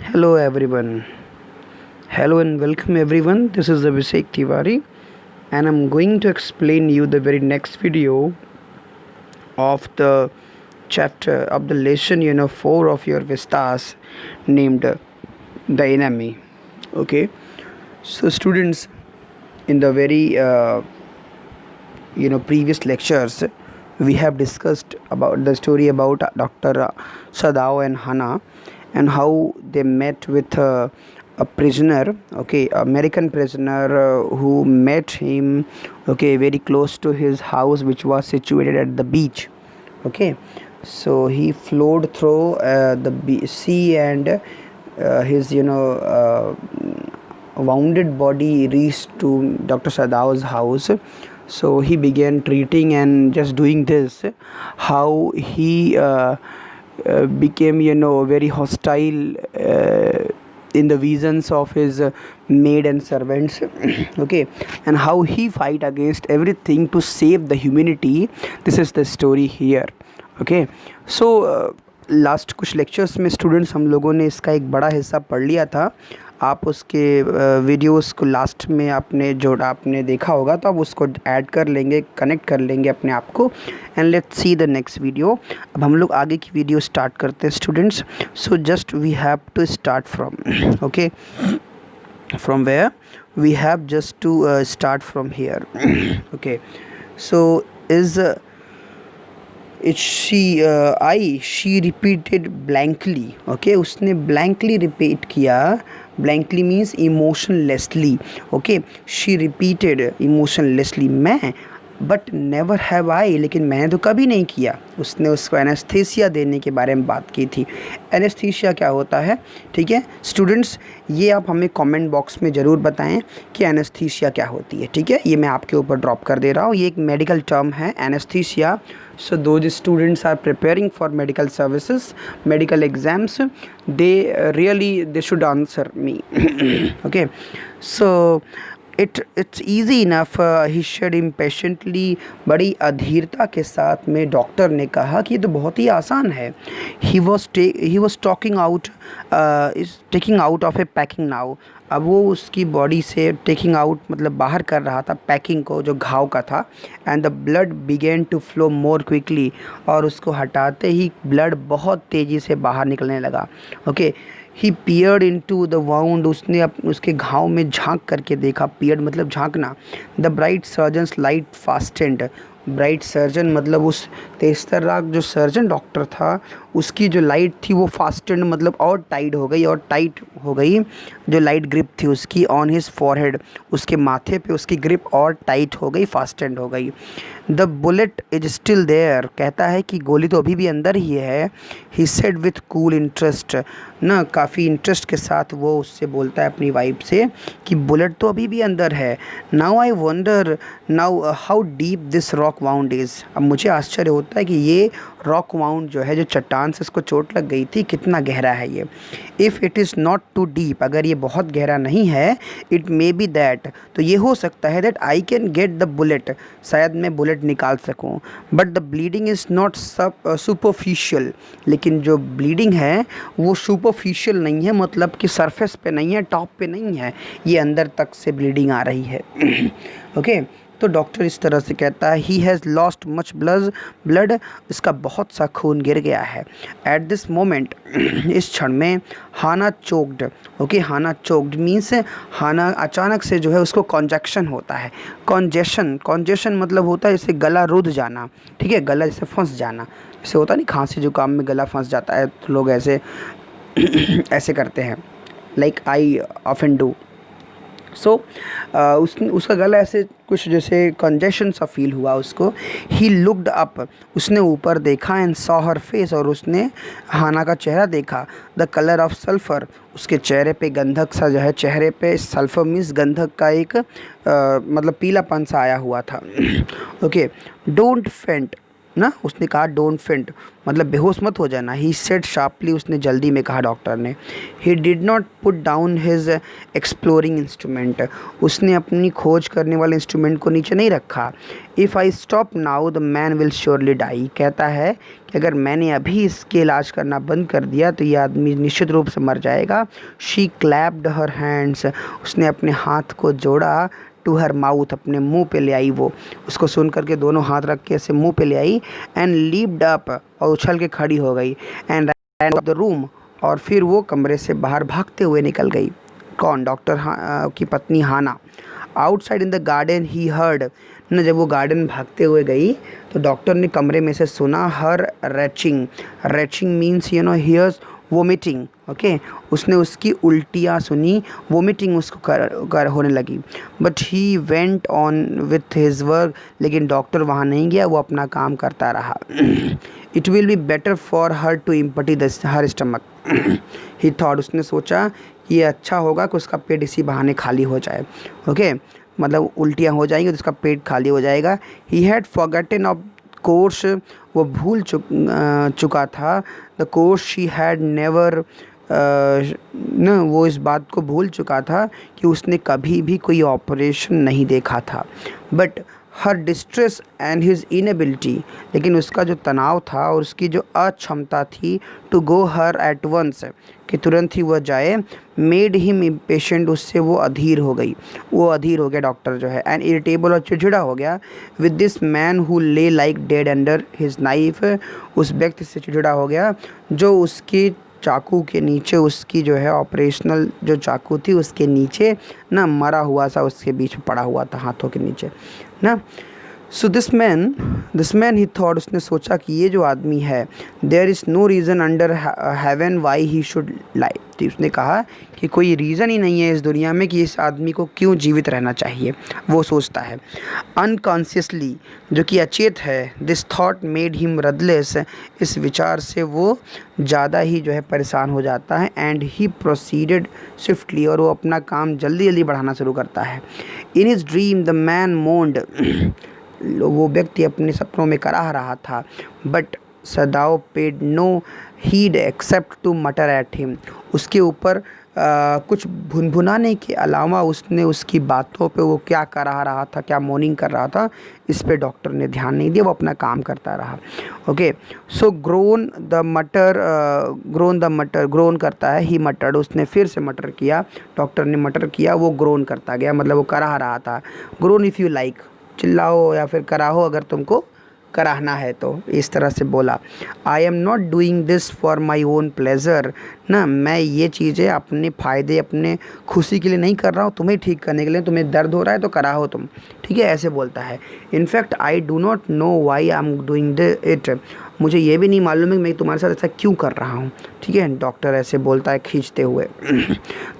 Hello everyone. Hello and welcome everyone. This is Abhishek Tiwari and I'm going to explain you the very next video of the chapter of the lesson 4 of your Vistas named The Enemy. Okay. So students, in the very previous lectures we have discussed about the story about Dr. Sadao and Hana and how they met with a prisoner, okay, American prisoner who met him, okay, very close to his house, which was situated at the beach. Okay, so he flowed through the sea and his wounded body reached to Dr. Sadao's house. So he began treating and just doing this, how he became very hostile in the visions of his maid and servants. Okay, and how he fight against everything to save the humanity. This is the story here. Okay, so last कुछ lectures में students हम लोगों ने इसका एक बड़ा हिस्सा पढ़ लिया था. आप उसके वीडियोस को लास्ट में आपने देखा होगा, तो आप उसको ऐड कर लेंगे, कनेक्ट कर लेंगे अपने आप को. And let's see the next video. अब हम लोग आगे की वीडियो स्टार्ट करते हैं students. So just we have to start from, okay, from where we have just to start from here. Okay, so is she repeated blankly. Okay, उसने blankly repeat किया. Blankly means emotionlessly. Okay, she repeated emotionlessly. मैं but never have I, लेकिन मैंने तो कभी नहीं किया. उसने उसको एनेस्थीसिया देने के बारे में बात की थी. एनेस्थीसिया क्या होता है? ठीक है स्टूडेंट्स, ये आप हमें कमेंट बॉक्स में ज़रूर बताएं कि एनेस्थीसिया क्या होती है. ठीक है, ये मैं आपके ऊपर ड्रॉप कर दे रहा हूँ. ये एक मेडिकल टर्म है, anaesthesia. So those students are preparing for medical services, medical exams, they should answer me. Okay, so it's easy enough. He said impatiently. बड़ी अधीरता के साथ में डॉक्टर ने कहा कि ये तो बहुत ही आसान है. He was taking out of a packing now. अब वो उसकी बॉडी से टेकिंग आउट मतलब बाहर कर रहा था पैकिंग को, जो घाव का था. And the blood began to flow more quickly, और उसको हटाते ही ब्लड बहुत तेज़ी से बाहर निकलने लगा. Okay, he peered into the wound. उसने उसके घाव में झांक करके देखा. पियर्ड मतलब झांकना. The bright surgeon's light fastened. Bright surgeon मतलब उस तेजतर्राक जो सर्जन डॉक्टर था, उसकी जो लाइट थी वो फास्टेंड मतलब और टाइट हो गई, और टाइट हो गई जो लाइट ग्रिप थी उसकी. ऑन हिज फॉरहेड, उसके माथे पे उसकी ग्रिप और टाइट हो गई, फास्टेंड हो गई. The bullet is still there. कहता है कि गोली तो अभी भी अंदर ही है. He said with cool interest, ना काफ़ी इंटरेस्ट के साथ वो उससे बोलता है अपनी वाइफ से कि बुलेट तो अभी भी अंदर है. Now I wonder now how deep this rock wound is. अब मुझे आश्चर्य होता है कि ये रॉक वाउंड जो है, जो चट्टान से इसको चोट लग गई थी, कितना गहरा है ये. If it is not too deep, अगर ये बहुत गहरा नहीं है, इट मे बी दैट, तो ये हो सकता है that I can get the bullet, शायद मैं बुलेट निकाल सकूं. But the bleeding is not superficial, लेकिन जो ब्लीडिंग है वो सुपरफिशियल नहीं है, मतलब कि सरफेस पे नहीं है, टॉप पे नहीं है, ये अंदर तक से ब्लीडिंग आ रही है. ओके, तो डॉक्टर इस तरह से कहता है he has lost much blood, इसका बहुत सा खून गिर गया है. एट दिस मोमेंट, इस क्षण में, हाना चोक्ड. ओके, हाना चोक्ड मीन्स हाना अचानक से जो है उसको कॉन्जेक्शन होता है. कॉन्जेशन मतलब होता है जैसे गला रुध जाना. ठीक है, गला जैसे फंस जाना, जैसे होता नहीं खांसी जुकाम में गला फंस जाता है, तो लोग ऐसे ऐसे करते हैं, लाइक आई ऑफन डू. सो उसका गला ऐसे कुछ जैसे कंजेशन सा फील हुआ उसको. ही लुक्ड अप, उसने ऊपर देखा. एंड सॉ हर फेस, और उसने हाना का चेहरा देखा. द कलर ऑफ सल्फ़र, उसके चेहरे पे गंधक सा जो है, चेहरे पे सल्फ़र मीन्स गंधक का एक मतलब पीलापन सा आया हुआ था. ओके, डोंट फेंट, ना, उसने कहा डोंट फेंट, मतलब बेहोश मत हो जाना। ही सेड शार्पली, उसने जल्दी में कहा डॉक्टर ने। He did not put down his exploring instrument, उसने अपनी खोज करने वाले इंस्ट्रूमेंट को नीचे नहीं रखा। If I stop now the man will surely die, कहता है कि अगर मैंने अभी इसके इलाज करना बंद कर दिया तो ये आदमी निश्चित रूप से मर जाएगा। शी क्लैप्ड हर हैंड्स, उसने अपने हाथ को जोड़ा, टू हर माउथ, अपने मुंह पे ले आई वो, उसको सुन करके दोनों हाथ रख के ऐसे मुंह पे ले आई। एंड लीप्ड अप, और उछल के खड़ी हो गई। And ran out the room, और फिर वो कमरे से बाहर भागते हुए निकल गई। कौन? डॉक्टर की पत्नी Hana. Outside in the garden he heard, न जब वो गार्डन भागते हुए गई तो डॉक्टर ने कमरे में से सुना her retching. Retching means here's vomiting, okay. उसने उसकी उल्टियाँ सुनी, वोमिटिंग उसको कर होने लगी। But he went on with his work, लेकिन डॉक्टर वहाँ नहीं गया, वो अपना काम करता रहा। It will be better for her to empty her stomach, he thought, उसने सोचा ये अच्छा होगा कि उसका पेट इसी बहाने खाली हो जाए, ओके। मतलब उल्टियाँ हो जाएंगी तो उसका पेट खाली हो जाएगा। He had forgotten of course, वो भूल चुका था। The course she had never, न वो इस बात को भूल चुका था कि उसने कभी भी कोई ऑपरेशन नहीं देखा था। But her distress and his inability, लेकिन उसका जो तनाव था और उसकी जो अक्षमता थी to go her at once, कि तुरंत ही वह जाए, मेड हिम इम्पेशेंट, उससे वो अधीर हो गई, वो अधीर हो गया डॉक्टर जो है, एंड इरिटेबल, और चिड़चिड़ा हो गया। विद दिस मैन हु ले like dead under his knife, उस व्यक्ति से चिड़चिड़ा हो गया जो उसकी चाकू के नीचे, उसकी जो है ऑपरेशनल जो चाकू थी उसके नीचे ना मरा हुआ सा, उसके बीच में पड़ा हुआ था हाथों के नीचे ना। So this man he thought, उसने सोचा कि ये जो आदमी है, there is no reason under heaven why he should lie, तो उसने कहा कि कोई रीज़न ही नहीं है इस दुनिया में कि इस आदमी को क्यों जीवित रहना चाहिए, वो सोचता है। अनकॉन्शियसली, जो कि अचेत है, दिस थॉट मेड हिम रदलेस, इस विचार से वो ज़्यादा ही जो है परेशान हो जाता है। एंड ही प्रोसीडेड स्विफ्टली, और वो अपना काम जल्दी जल्दी बढ़ाना शुरू करता है। In his dream the man moaned, वो व्यक्ति अपने सपनों में कराह रहा था। But Sadao paid no heed except to mutter at him, उसके ऊपर कुछ भुनभुनाने के अलावा उसने उसकी बातों पे, वो क्या करा रहा था, क्या मॉर्निंग कर रहा था, इस पे डॉक्टर ने ध्यान नहीं दिया, वो अपना काम करता रहा, ओके। सो ग्रोन द मटर, ग्रोन करता है, ही मटर्ड, उसने फिर से मटर किया, डॉक्टर ने मटर किया, वो ग्रोन करता गया, मतलब वो कराह रहा था। ग्रोन इफ़ यू लाइक, चिल्लाओ या फिर कराहो अगर तुमको कराहना है तो, इस तरह से बोला। I am not doing this for my own pleasure, ना मैं ये चीज़ें अपने फ़ायदे, अपने खुशी के लिए नहीं कर रहा हूँ, तुम्हें ठीक करने के लिए। तुम्हें दर्द हो रहा है तो कराहो तुम, ठीक है, ऐसे बोलता है। In fact I do not know why I am doing it, मुझे ये भी नहीं मालूम है कि मैं तुम्हारे साथ ऐसा क्यों कर रहा हूँ, ठीक है, डॉक्टर ऐसे बोलता है खींचते हुए।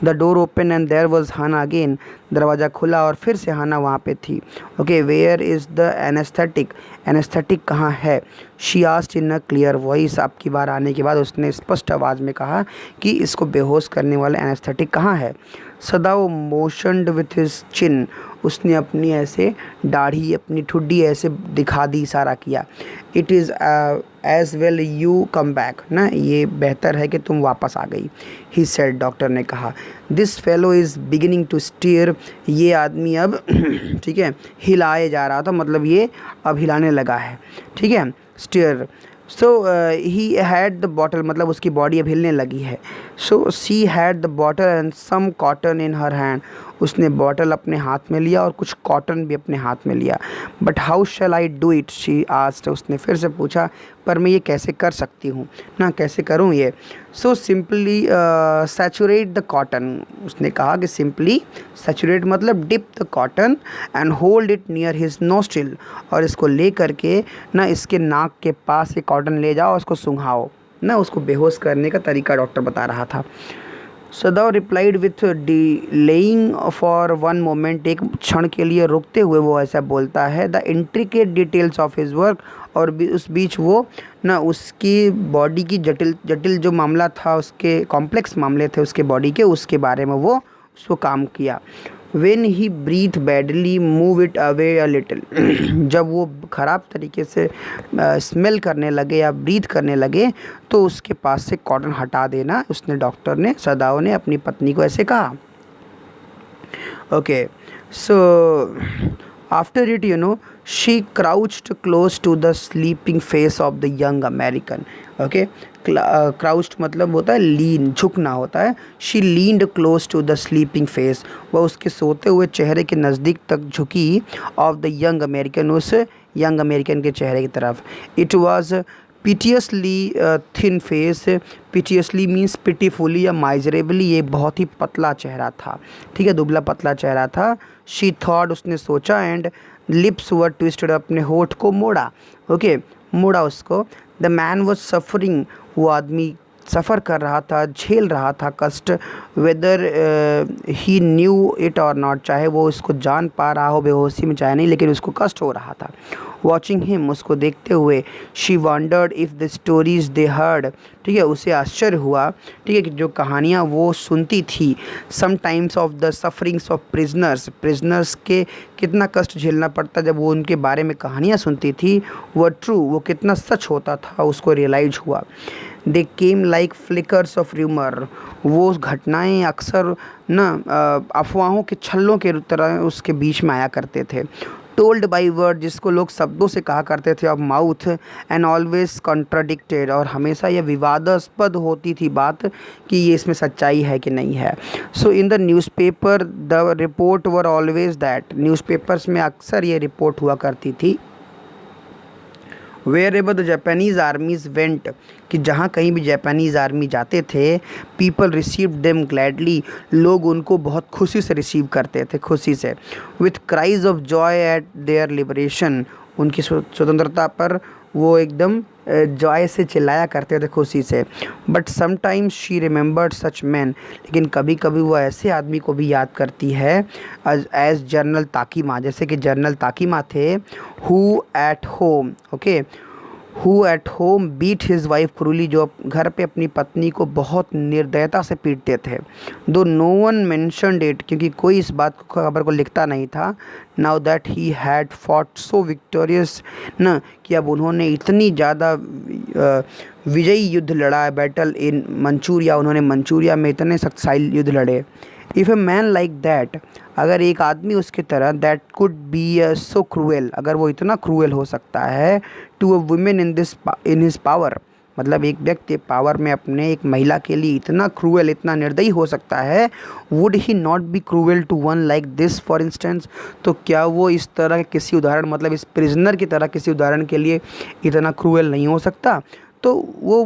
The door open and there was Hana again, दरवाज़ा खुला और फिर से हाना वहाँ पे थी, okay. Where is the anaesthetic, anaesthetic कहाँ है, she asked in a clear voice, आपकी बार आने के बाद उसने स्पष्ट आवाज़ में कहा कि इसको बेहोश करने वाला एनेस्थेटिक कहाँ है। सदाओ मोशनड विथ हिज चिन, उसने अपनी ऐसे दाढ़ी, अपनी ठुड्डी ऐसे दिखा दी, इशारा किया। It is as well you come back, ना ये बेहतर है कि तुम वापस आ गई। ही सेड, डॉक्टर ने कहा। This fellow is beginning to stir, ये आदमी अब ठीक है हिलाए जा रहा था, मतलब ये अब हिलाने लगा है, ठीक है, stir. So he had the bottle, मतलब उसकी बॉडी अब हिलने लगी है। So she had the bottle and some cotton in her hand, उसने बॉटल अपने हाथ में लिया और कुछ कॉटन भी अपने हाथ में लिया। But how shell I do it, she asked, उसने फिर से पूछा, पर मैं ये कैसे कर सकती हूँ ना, कैसे करूँ ये। So simply saturate the cotton, उसने कहा कि सिंपली सैचुरेट मतलब dip the cotton and hold it near his nostril, और इसको ले करके ना इसके नाक के पास ये कॉटन ले जाओ, उसको सूंघाओ ना, उसको बेहोश करने का तरीका डॉक्टर बता रहा था। Sadao replied with delaying for one moment, एक क्षण के लिए रुकते हुए वो ऐसा बोलता है। The intricate details of his work, और उस बीच वो ना उसकी बॉडी की जटिल जो मामला था, उसके कॉम्प्लेक्स मामले थे उसके बॉडी के, उसके बारे में वो उसको काम किया। When he breathe badly, move it away a little. जब वो ख़राब तरीके से स्मेल करने लगे या ब्रीथ करने लगे तो उसके पास से कॉटन हटा देना, उसने डॉक्टर ने, सदाओ ने अपनी पत्नी को ऐसे कहा. Okay, so after it, she crouched close to the sleeping face of the young American. Okay, crouched मतलब होता है lean, झुकना होता है. She leaned close to the sleeping face. वह उसके सोते हुए चेहरे के नज़दीक तक झुकी of the young American, उस young American के चेहरे की तरफ. It was piteously thin face. Piteously means pitifully या miserably. ये बहुत ही पतला चेहरा था, ठीक है, दुबला पतला चेहरा था. She thought, उसने सोचा, and lips were twisted, अपने होठ को मोड़ा. ओके, मोड़ा उसको. The man was suffering, वो आदमी सफ़र कर रहा था, झेल रहा था कष्ट. वेदर ही न्यू इट और नॉट, चाहे वो उसको जान पा रहा हो बेहोशी में चाहे नहीं, लेकिन उसको कष्ट हो रहा था. वॉचिंग हिम, उसको देखते हुए. She wandered if the stories they heard, ठीक है, उसे आश्चर्य हुआ, ठीक है, कि जो कहानियाँ वो सुनती थी. Sometimes of the sufferings of prisoners के कितना कष्ट झेलना पड़ता जब वो उनके बारे में कहानियाँ सुनती थी, वो ट्रू, वो कितना सच होता था, उसको रियलाइज हुआ. They came like flickers of rumour, वो घटनाएं अक्सर न अफवाहों के छल्लों के तरह उसके बीच में आया करते थे. टोल्ड बाई वर्ड, जिसको लोग शब्दों से कहा करते थे, of mouth, and always contradicted, और हमेशा यह विवादास्पद होती थी बात कि ये इसमें सच्चाई है कि नहीं है. So in the newspaper the report were always that, newspapers में अक्सर ये रिपोर्ट हुआ करती थी. Wherever the Japanese armies went, कि जहाँ कहीं भी जापानीज़ आर्मी जाते थे, पीपल रिसीव देम ग्लैडली, लोग उनको बहुत खुशी से रिसीव करते थे, खुशी से. With cries of Joy eight there liberation, उनकी स्वतंत्रता पर वो एकदम जॉय से चिल्लाया करते थे, खुशी से. But sometimes she remembered such man, लेकिन कभी कभी वो ऐसे आदमी को भी याद करती है एज जनरल ताकीमा, जैसे कि जनरल ताकीमा थे. Who at home, okay, who at home beat his wife cruelly, जो घर पे अपनी पत्नी को बहुत निर्दयता से पीटते थे. दो नो वन मेंशनड इट, क्योंकि कोई इस बात को, खबर को लिखता नहीं था. Now that he had fought so victorious, न कि अब उन्होंने इतनी ज़्यादा विजयी युद्ध लड़ा, बैटल इन मंचूरिया, उन्होंने मंचूरिया में इतने शक्तिशाली युद्ध लड़े. If a man like that, अगर एक आदमी उसकी तरह, that could be so cruel, अगर वो इतना क्रूएल हो सकता है, to a women in his power, मतलब एक व्यक्ति पावर में अपने एक महिला के लिए इतना क्रूएल, इतना निर्दयी हो सकता है. Would he not be cruel to one like this for instance, तो क्या वो इस तरह के किसी उदाहरण, मतलब इस प्रिजनर की तरह किसी उदाहरण के लिए इतना क्रूएल नहीं हो सकता. तो वो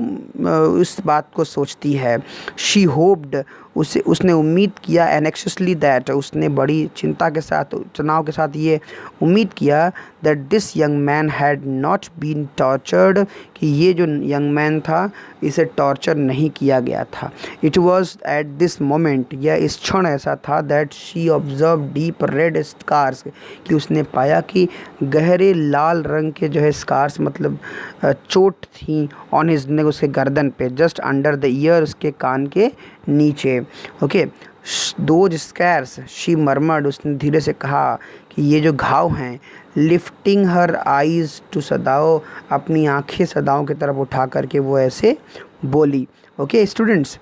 उस बात को सोचती है. शी होप्ड, उसने उम्मीद किया, एनेक्शसली दैट, उसने बड़ी चिंता के साथ, तनाव के साथ ये उम्मीद किया, that this young man had not been tortured, कि ये जो यंग मैन था इसे टॉर्चर नहीं किया गया था. It was at this moment, यह इस क्षण ऐसा था, that she observe deep red scars, कि उसने पाया कि गहरे लाल रंग के जो है स्कार्स, मतलब चोट थी, ऑन हिज नेक, उसके गर्दन पे, जस्ट अंडर द ईयर, उसके कान के नीचे. Okay, those scarce, she murmured, उसने धीरे से कहा कि ये जो घाव हैं. लिफ्टिंग हर आइज़ टू सदाओ, अपनी आंखें सदाओं की तरफ उठा करके वो ऐसे बोली. Okay students,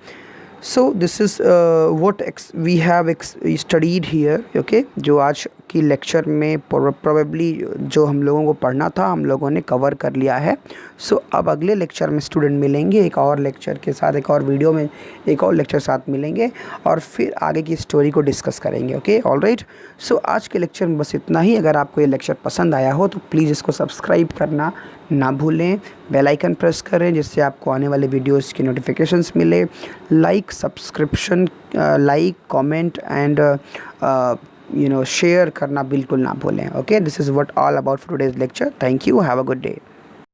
so this is what we have studied here. Okay, जो आज की लेक्चर में प्रोबेबली जो हम लोगों को पढ़ना था, हम लोगों ने कवर कर लिया है. सो अब अगले लेक्चर में स्टूडेंट मिलेंगे एक और लेक्चर के साथ, एक और वीडियो में एक और लेक्चर साथ मिलेंगे, और फिर आगे की स्टोरी को डिस्कस करेंगे. Okay, all right. सो आज के लेक्चर में बस इतना ही. अगर आपको ये लेक्चर पसंद आया हो तो प्लीज़ इसको सब्सक्राइब करना ना भूलें, बेल आइकन प्रेस करें जिससे आपको आने वाले वीडियोस की नोटिफिकेशंस मिले. Like, subscription, like, comment and share करना बिल्कुल ना भूलें. Okay, this is what all about today's lecture. Thank you, have a good day.